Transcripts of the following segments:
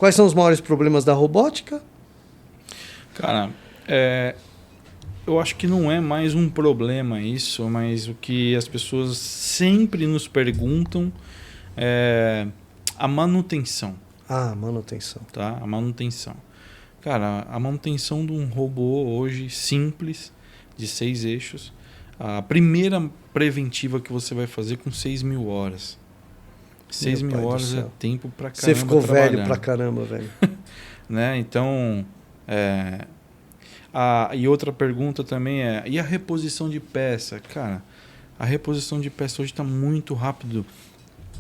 Quais são os maiores problemas da robótica? Cara, eu acho que não é mais um problema isso, mas o que as pessoas sempre nos perguntam é a manutenção. Manutenção. Tá? A manutenção. Cara, a manutenção de um robô hoje simples, de 6 eixos, a primeira preventiva que você vai fazer com 6.000 horas. 6.000 horas é tempo pra caramba. Você ficou velho pra caramba, velho. Né? Então, e outra pergunta também e a reposição de peça? Cara, a reposição de peça hoje está muito rápido.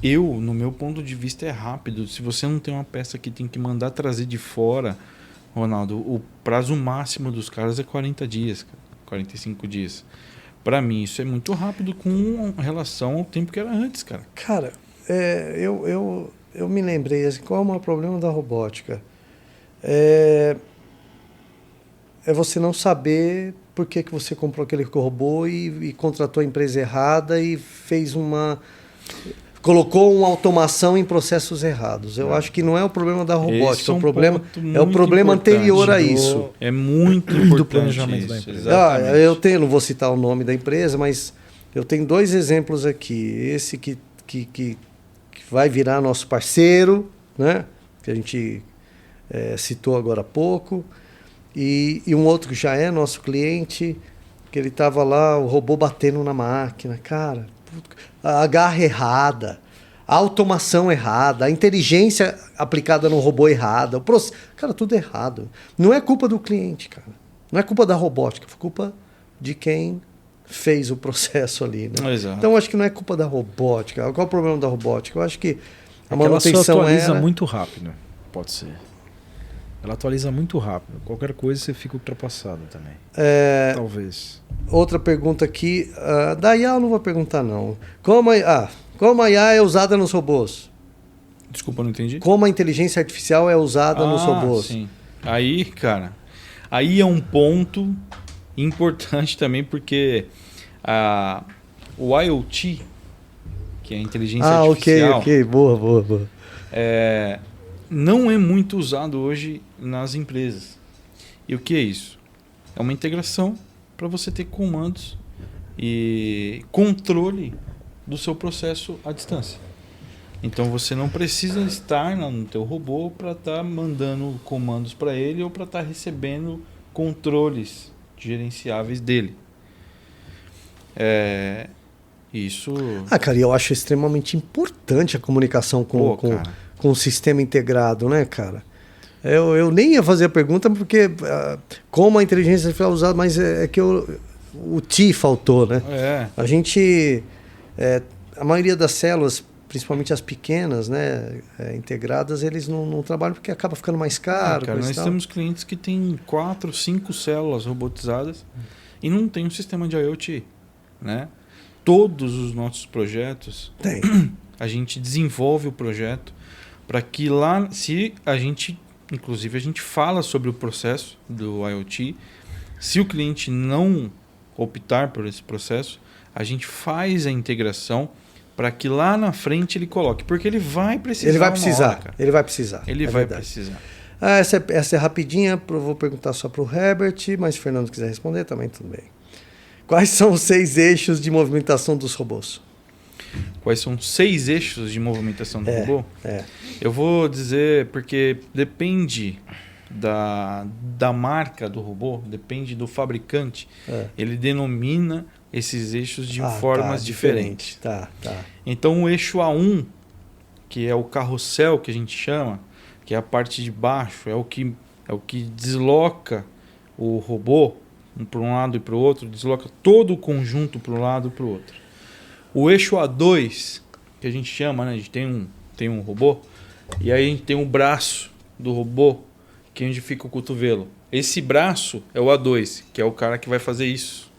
No meu ponto de vista, é rápido. Se você não tem uma peça que tem que mandar trazer de fora, Ronaldo, o prazo máximo dos caras é 40 dias, 45 dias. Para mim, isso é muito rápido com relação ao tempo que era antes, cara. Cara, eu me lembrei, assim, qual é o maior problema da robótica? É você não saber por que você comprou aquele robô e contratou a empresa errada e colocou uma automação em processos errados. Eu acho que não é o problema da robótica, é o problema anterior a isso. É muito importante do planejamento da empresa. Não vou citar o nome da empresa, mas eu tenho 2 exemplos aqui. Esse que vai virar nosso parceiro, né? Que a gente citou agora há pouco, e um outro que já é nosso cliente, que ele estava lá, o robô batendo na máquina. Cara, a garra errada, a automação errada, a inteligência aplicada no robô errada, cara, tudo errado. Não é culpa do cliente, cara. Não é culpa da robótica, é culpa de quem fez o processo ali, né? Exato. Então, eu acho que não é culpa da robótica. Qual é o problema da robótica? Eu acho que a ela manutenção só atualiza muito rápido, pode ser. Ela atualiza muito rápido. Qualquer coisa você fica ultrapassado também. Talvez. Outra pergunta aqui. Da IA eu não vou perguntar, não. Como a IA é usada nos robôs? Desculpa, não entendi. Como a inteligência artificial é usada nos robôs? Sim. Aí, cara, aí é um ponto importante também, porque o IoT, que é a inteligência artificial... ok. Boa. Não é muito usado hoje nas empresas. E o que é isso? É uma integração para você ter comandos e controle do seu processo à distância. Então você não precisa estar no teu robô para estar mandando comandos para ele ou para estar recebendo controles gerenciáveis dele. Isso... cara, eu acho extremamente importante a comunicação com o sistema integrado, né, cara? Eu nem ia fazer a pergunta porque como a inteligência artificial é usada, mas é que o T faltou, né? A gente... a maioria das células, principalmente as pequenas, né, integradas, eles não trabalham porque acaba ficando mais caro. Cara, nós temos clientes que têm 4, 5 células robotizadas e não tem um sistema de IoT, né? Todos os nossos projetos, a gente desenvolve o projeto para que lá, inclusive a gente fala sobre o processo do IoT, se o cliente não optar por esse processo, a gente faz a integração para que lá na frente ele coloque, porque ele vai precisar. Ele vai precisar. Essa é rapidinha, vou perguntar só para o Herbert, mas se o Fernando quiser responder também, tudo bem. Quais são os 6 eixos de movimentação dos robôs? Quais são 6 eixos de movimentação do robô? Eu vou dizer, porque depende da marca do robô, depende do fabricante, ele denomina esses eixos de formas diferentes. Então o eixo A1, que é o carrossel que a gente chama, que é a parte de baixo, é o que desloca o robô para um lado e para o outro, desloca todo o conjunto para um lado e para o outro. O eixo A2, que a gente chama, né? A gente tem um robô, e aí a gente tem um braço do robô, que é onde fica o cotovelo. Esse braço é o A2, que é o cara que vai fazer isso,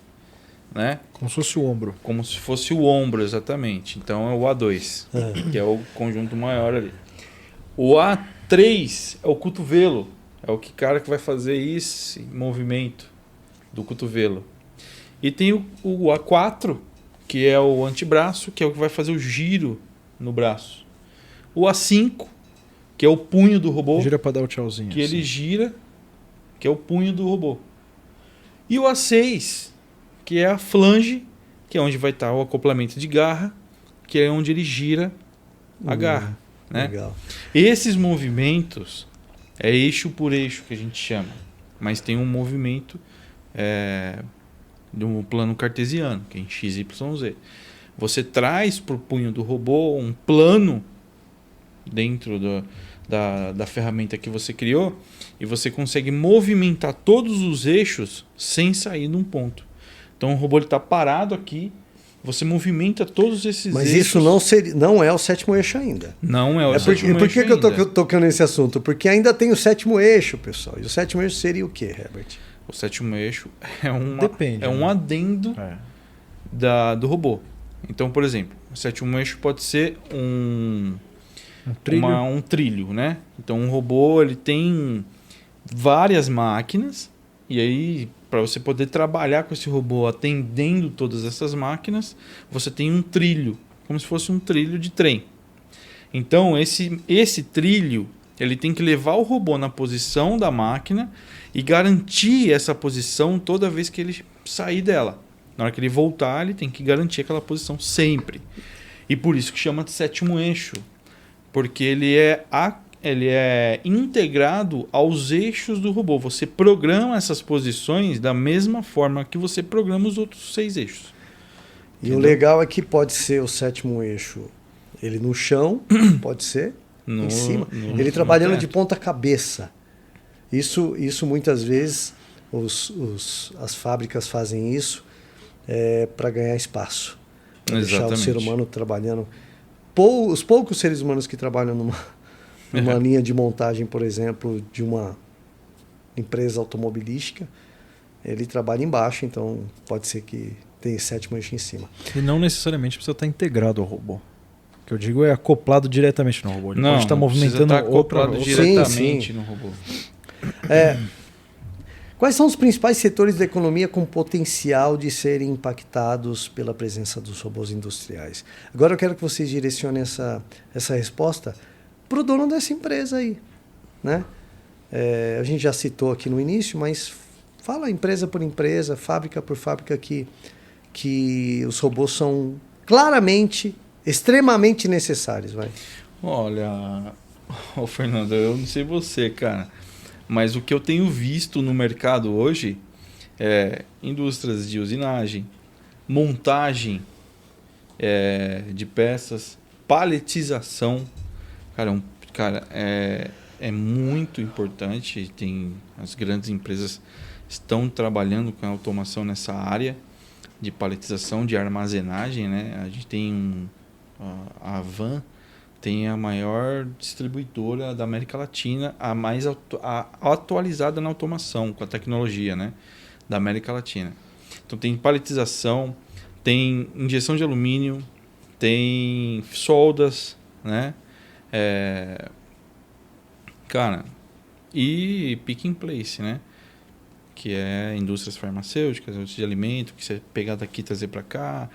né? Como se fosse o ombro. Como se fosse o ombro, exatamente. Então é o A2, que é o conjunto maior ali. O A3 é o cotovelo, é o cara que vai fazer esse movimento do cotovelo. E tem o A4, que é o antebraço, que é o que vai fazer o giro no braço. O A5, que é o punho do robô. Gira para dar o tchauzinho. Que ele gira, que é o punho do robô. E o A6, que é a flange, que é onde vai estar o acoplamento de garra, que é onde ele gira a garra. Né? Legal. Esses movimentos é eixo por eixo que a gente chama, mas tem um movimento do plano cartesiano, que é em x, y, z. Você traz para o punho do robô um plano dentro da ferramenta que você criou e você consegue movimentar todos os eixos sem sair de um ponto. Então o robô está parado aqui, você movimenta todos esses Mas eixos. isso não é o sétimo eixo ainda. Não é o sétimo eixo. Por que eu estou tocando nesse assunto? Porque ainda tem o sétimo eixo, pessoal. E o sétimo eixo seria o quê, Herbert? O sétimo eixo é um adendo do robô. Então, por exemplo, o sétimo eixo pode ser um trilho, né? Então, um robô ele tem várias máquinas e aí, para você poder trabalhar com esse robô atendendo todas essas máquinas, você tem um trilho, como se fosse um trilho de trem. Então, esse trilho ele tem que levar o robô na posição da máquina e garantir essa posição toda vez que ele sair dela. Na hora que ele voltar, ele tem que garantir aquela posição sempre. E por isso que chama de sétimo eixo, porque ele é integrado aos eixos do robô. Você programa essas posições da mesma forma que você programa os outros 6 eixos. E entendeu? O legal é que pode ser o sétimo eixo ele no chão, pode ser em cima, ele trabalhando de ponta cabeça. Isso muitas vezes as fábricas fazem isso para ganhar espaço. Para deixar o ser humano trabalhando. Os poucos seres humanos que trabalham numa linha de montagem, por exemplo, de uma empresa automobilística, ele trabalha embaixo, então pode ser que tenha sétimo eixo em cima. E não necessariamente precisa estar integrado ao robô. O que eu digo é acoplado diretamente no robô. Ele pode estar movimentando acoplado diretamente no robô. Quais são os principais setores da economia com potencial de serem impactados pela presença dos robôs industriais? Agora eu quero que vocês direcionem essa resposta para o dono dessa empresa aí. Né? A gente já citou aqui no início, mas fala empresa por empresa, fábrica por fábrica, que os robôs são claramente, extremamente necessários. Vai. Olha, Fernando, eu não sei você, cara, mas o que eu tenho visto no mercado hoje é indústrias de usinagem, montagem de peças, paletização. Cara, é muito importante. As grandes empresas estão trabalhando com a automação nessa área de paletização, de armazenagem, né? A gente tem a Van tem a maior distribuidora da América Latina, a mais atualizada na automação, com a tecnologia, né, da América Latina. Então tem paletização, tem injeção de alumínio, tem soldas, né? E pick and place, né? Que é indústrias farmacêuticas, indústria de alimento, que você pegar daqui e trazer para cá,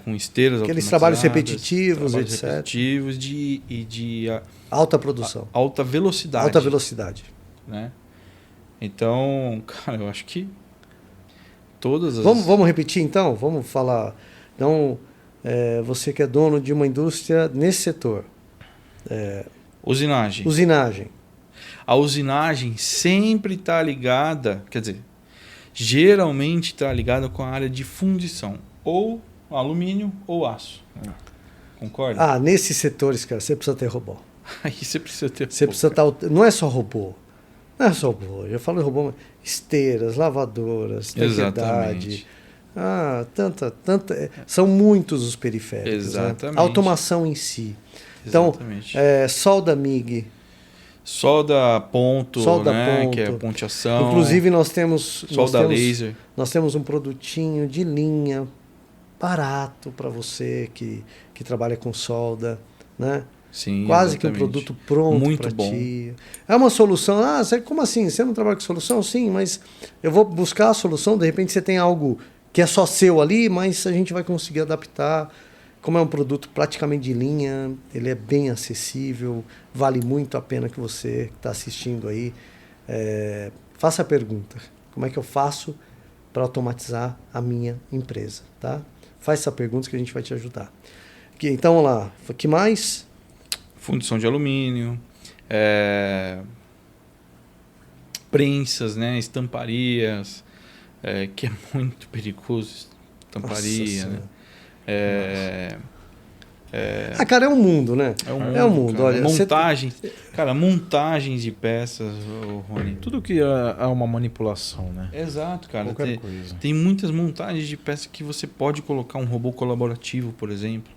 com esteiras aqueles trabalhos repetitivos, etc. Repetitivos de alta produção. Alta velocidade. Alta velocidade. Né? Então, cara, eu acho que todas as... Vamos repetir então? Vamos falar. Então, você que é dono de uma indústria nesse setor. Usinagem. A usinagem sempre está ligada, quer dizer, geralmente está ligada com a área de fundição, ou alumínio ou aço. Concorda? Nesses setores, cara, você precisa ter robô. Aí você precisa ter robô. Precisa não é só robô. Não é só robô. Eu falo robô, esteiras, lavadoras, exatamente. São muitos os periféricos. Exatamente. Né? A automação em si. Então, solda MIG. Solda ponto, que é ponteação. Inclusive nós temos laser. Nós temos um produtinho de linha barato para você que trabalha com solda, né? Sim, quase exatamente. Que um produto pronto para ti. É uma solução. Como assim? Você não trabalha com solução? Sim, mas eu vou buscar a solução. De repente você tem algo que é só seu ali, mas a gente vai conseguir adaptar como é um produto praticamente de linha, ele é bem acessível, vale muito a pena que você que está assistindo aí faça a pergunta. Como é que eu faço para automatizar a minha empresa? Tá? Faz essa pergunta que a gente vai te ajudar. Então, vamos lá. O que mais? Fundição de alumínio, prensas, né? Estamparias, que é muito perigoso. Estamparia, né? Cara, é um mundo, né? É um mundo. Cara. Olha, montagens de peças, Rony. Tudo que é uma manipulação, né? Exato, cara. Qualquer coisa. Tem muitas montagens de peças que você pode colocar um robô colaborativo, por exemplo.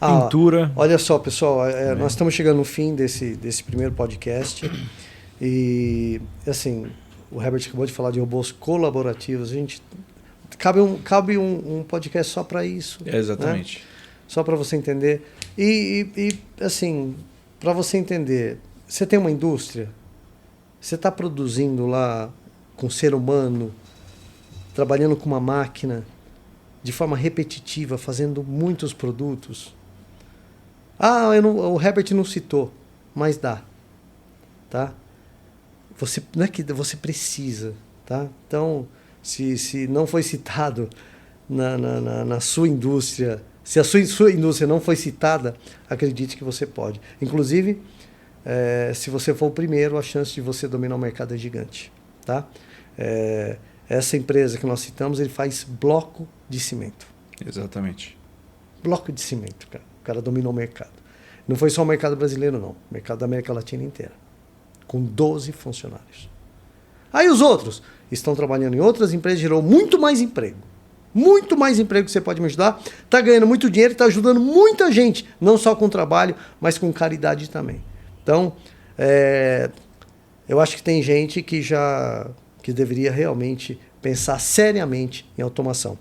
Pintura. Olha só, pessoal, nós estamos chegando no fim desse primeiro podcast. E, assim, o Herbert acabou de falar de robôs colaborativos. A gente cabe um podcast só para isso. Exatamente. Né? Só para você entender. E assim, para você entender, você tem uma indústria, você está produzindo lá com ser humano, trabalhando com uma máquina, de forma repetitiva, fazendo muitos produtos. O Herbert não citou, mas dá. Tá? Não é que você precisa. Tá? Então, se não foi citado na sua indústria, se a sua indústria não foi citada, acredite que você pode. Inclusive, se você for o primeiro, a chance de você dominar o mercado é gigante. Tá? Essa empresa que nós citamos, ele faz bloco de cimento. Exatamente. Bloco de cimento, cara. O cara dominou o mercado. Não foi só o mercado brasileiro, não. O mercado da América Latina inteira. Com 12 funcionários. Aí os outros estão trabalhando em outras empresas, gerou muito mais emprego. Muito mais emprego que você pode me ajudar. Está ganhando muito dinheiro e está ajudando muita gente. Não só com trabalho, mas com caridade também. Então, eu acho que tem gente que deveria realmente pensar seriamente em automação.